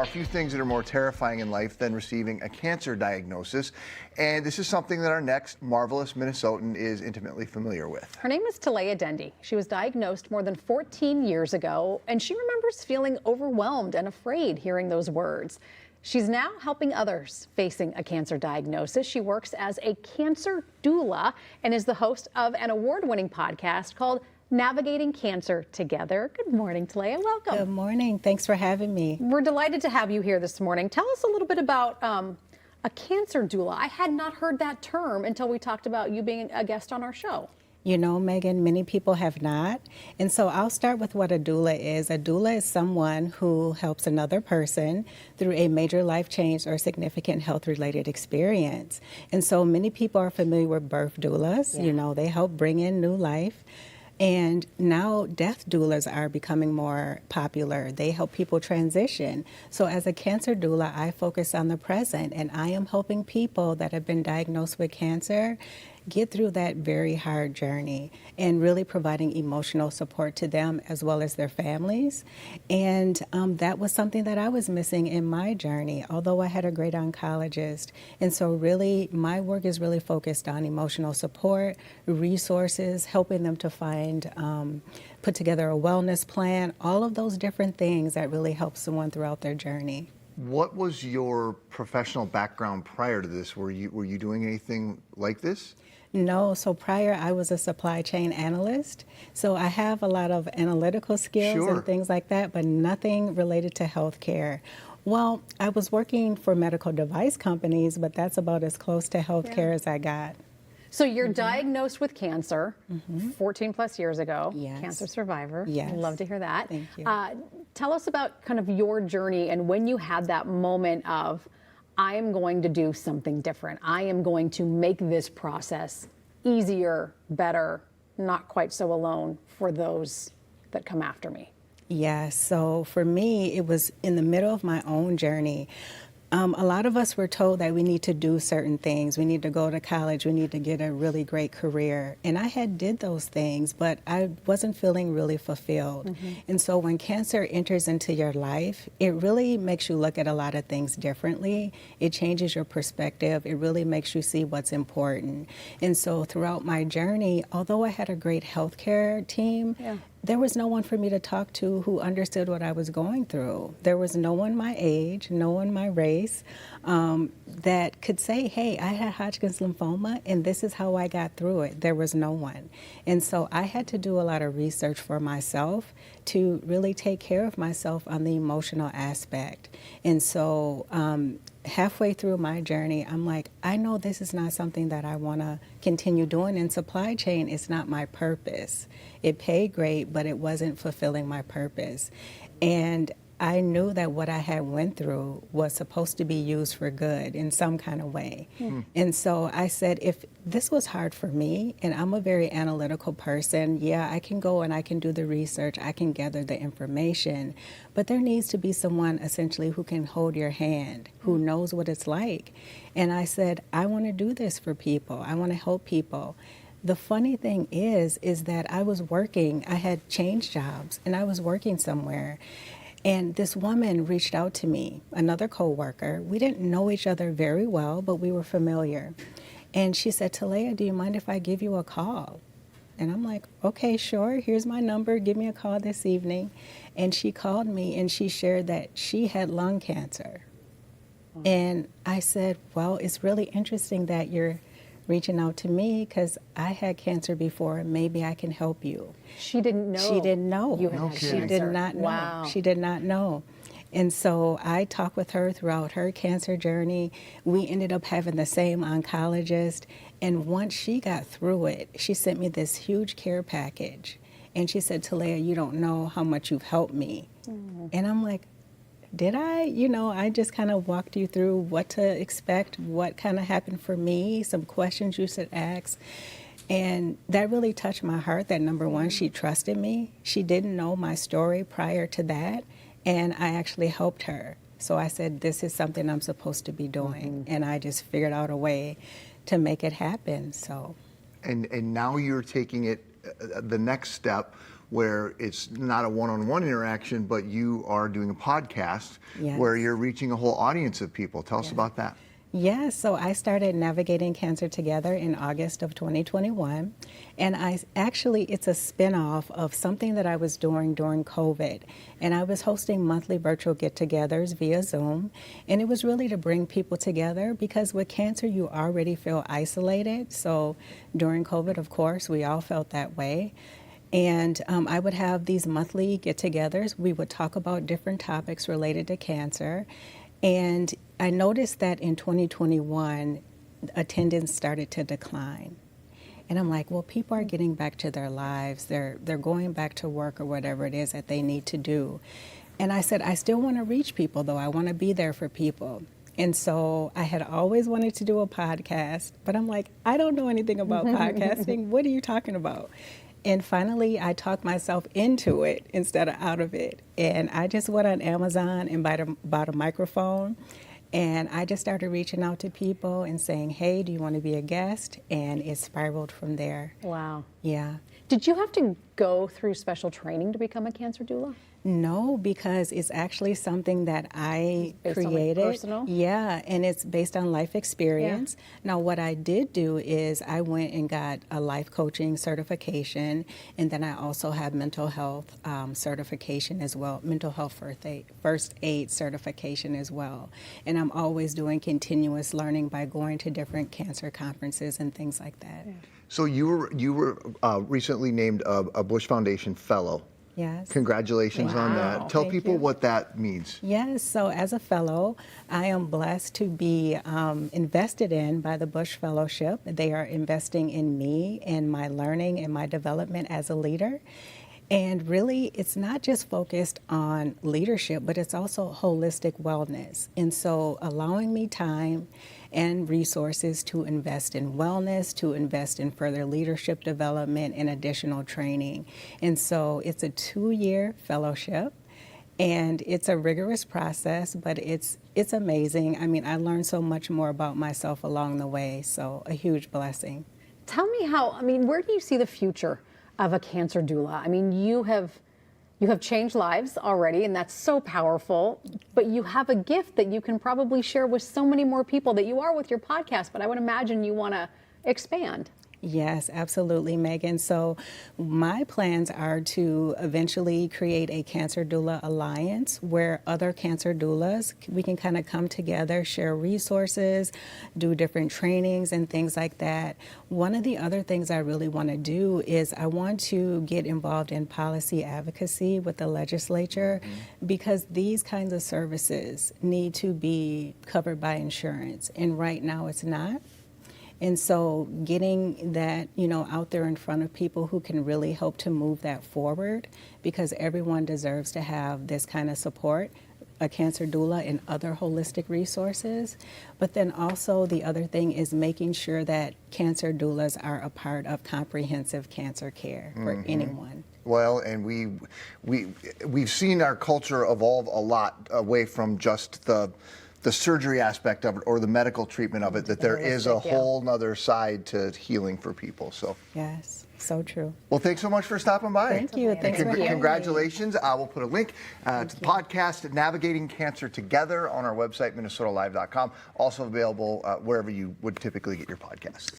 are few things that are more terrifying in life than receiving a cancer diagnosis, and this is something that our next marvelous Minnesotan is intimately familiar with. Her name is Talaya Dendy. She was diagnosed more than 14 years ago, and she remembers feeling overwhelmed and afraid hearing those words. She's now helping others facing a cancer diagnosis. She works as a cancer doula and is the host of an award-winning podcast called Navigating Cancer Together. Good morning, Talaya. Welcome. Good morning. Thanks for having me. We're delighted to have you here this morning. Tell us a little bit about a cancer doula. I had not heard that term until we talked about you being a guest on our show. You know, Megan, many people have not. And so I'll start with what a doula is. A doula is someone who helps another person through a major life change or significant health-related experience. And so many people are familiar with birth doulas. You know, they help bring in new life. And now death doulas are becoming more popular. They help people transition. So as a cancer doula, I focus on the present, and I am helping people that have been diagnosed with cancer get through that very hard journey and really providing emotional support to them as well as their families. And that was something that I was missing in my journey, although I had a great oncologist. And so really, my work is really focused on emotional support, resources, helping them to find, put together a wellness plan, all of those different things that really help someone throughout their journey. What was your professional background prior to this? Were you doing anything like this? No, so prior I was a supply chain analyst. So I have a lot of analytical skills and things like that, but nothing related to healthcare. Well, I was working for medical device companies, but that's about as close to healthcare as I got. So you're diagnosed with cancer 14 plus years ago, Yes. cancer survivor. Yes. Love to hear that. Thank you. Tell us about kind of your journey and when you had that moment of, I am going to do something different. I am going to make this process easier, better, not quite so alone for those that come after me. Yes, so for me, it was in the middle of my own journey. A lot of us were told that we need to do certain things. We need to go to college. We need to get a really great career. And I had did those things, but I wasn't feeling really fulfilled. And so when cancer enters into your life, it really makes you look at a lot of things differently. It changes your perspective. It really makes you see what's important. And so throughout my journey, although I had a great healthcare team, there was no one for me to talk to who understood what I was going through. There was no one my age, no one my race, that could say, hey, I had Hodgkin's lymphoma and this is how I got through it. There was no one. And so I had to do a lot of research for myself to really take care of myself on the emotional aspect. And so halfway through my journey, I'm like, I know this is not something that I want to continue doing. In supply chain, it's not my purpose. It paid great, but it wasn't fulfilling my purpose. And I knew that what I had went through was supposed to be used for good in some kind of way. And so I said, if this was hard for me, and I'm a very analytical person, yeah, I can go and I can do the research, I can gather the information, but there needs to be someone essentially who can hold your hand, who knows what it's like. And I said, I want to do this for people. I want to help people. The funny thing is that I was working, I had changed jobs, and I was working somewhere. And this woman reached out to me, another coworker. We didn't know each other very well, but we were familiar. And she said, Talaya, do you mind if I give you a call? And I'm like, okay, sure, here's my number, give me a call this evening. And she called me and she shared that she had lung cancer. And I said, well, it's really interesting that you're reaching out to me because I had cancer before. Maybe I can help you. She didn't know. She didn't know. You had She cancer. did not know. Wow. She did not know. And so I talked with her throughout her cancer journey. We ended up having the same oncologist. And once she got through it, she sent me this huge care package. And she said, Talaya, you don't know how much you've helped me. And I'm like, did I? You know, I just kind of walked you through what to expect, what kind of happened for me, some questions you should ask. And that really touched my heart that number one, she trusted me. She didn't know my story prior to that. And I actually helped her. So I said, this is something I'm supposed to be doing. And I just figured out a way to make it happen. So. And now you're taking it the next step where it's not a one-on-one interaction, but you are doing a podcast Yes. where you're reaching a whole audience of people. Tell us about that. Yes, so I started Navigating Cancer Together in August of 2021, and it's a spinoff of something that I was doing during COVID, and I was hosting monthly virtual get-togethers via Zoom, and it was really to bring people together because with cancer you already feel isolated. So during COVID, of course, we all felt that way. And I would have these monthly get-togethers. We would talk about different topics related to cancer. And I noticed that in 2021, attendance started to decline. And I'm like, well, people are getting back to their lives. They're going back to work or whatever it is that they need to do. And I said, I still want to reach people, though. I want to be there for people. And so I had always wanted to do a podcast, but I'm like, I don't know anything about podcasting. What are you talking about? And finally, I talked myself into it instead of out of it. And I just went on Amazon and bought a microphone. And I just started reaching out to people and saying, hey, do you want to be a guest? And it spiraled from there. Wow. Yeah. Did you have to go through special training to become a cancer doula? No, because it's actually something that I Based on, like, created. personal? Yeah, and it's based on life experience. Now, what I did do is I went and got a life coaching certification, and then I also have mental health certification as well, mental health first aid certification as well. And I'm always doing continuous learning by going to different cancer conferences and things like that. Yeah. So you were recently named a Bush Foundation Fellow. Yes. Congratulations on Wow. that. Tell Thank people you. what that means. Yes, so as a fellow, I am blessed to be invested in by the Bush Fellowship. They are investing in me and my learning and my development as a leader. And really, it's not just focused on leadership, but it's also holistic wellness. And so allowing me time and resources to invest in wellness, to invest in further leadership development and additional training. And so it's a 2-year fellowship. And it's a rigorous process, but it's amazing. I mean, I learned so much more about myself along the way, so a huge blessing. Tell me where do you see the future of a cancer doula? I mean, you have changed lives already, and that's so powerful, but you have a gift that you can probably share with so many more people that you are with your podcast, but I would imagine you want to expand. Yes, absolutely, Megan. So my plans are to eventually create a Cancer Doula Alliance where other cancer doulas, we can kind of come together, share resources, do different trainings and things like that. One of the other things I really want to do is I want to get involved in policy advocacy with the legislature because these kinds of services need to be covered by insurance, and right now it's not. And so getting that, out there in front of people who can really help to move that forward, because everyone deserves to have this kind of support, a cancer doula and other holistic resources. But then also the other thing is making sure that cancer doulas are a part of comprehensive cancer care for anyone. Well, and we've seen our culture evolve a lot away from just the surgery aspect of it or the medical treatment of it, that there is a Holistic, yeah. whole nother side to healing for people. So, Yes, so true. well, thanks so much for stopping by. Thank you. And Thanks for having me. Congratulations. We'll put a link to the podcast, Navigating Cancer Together, on our website, minnesotalive.com. Also available wherever you would typically get your podcasts.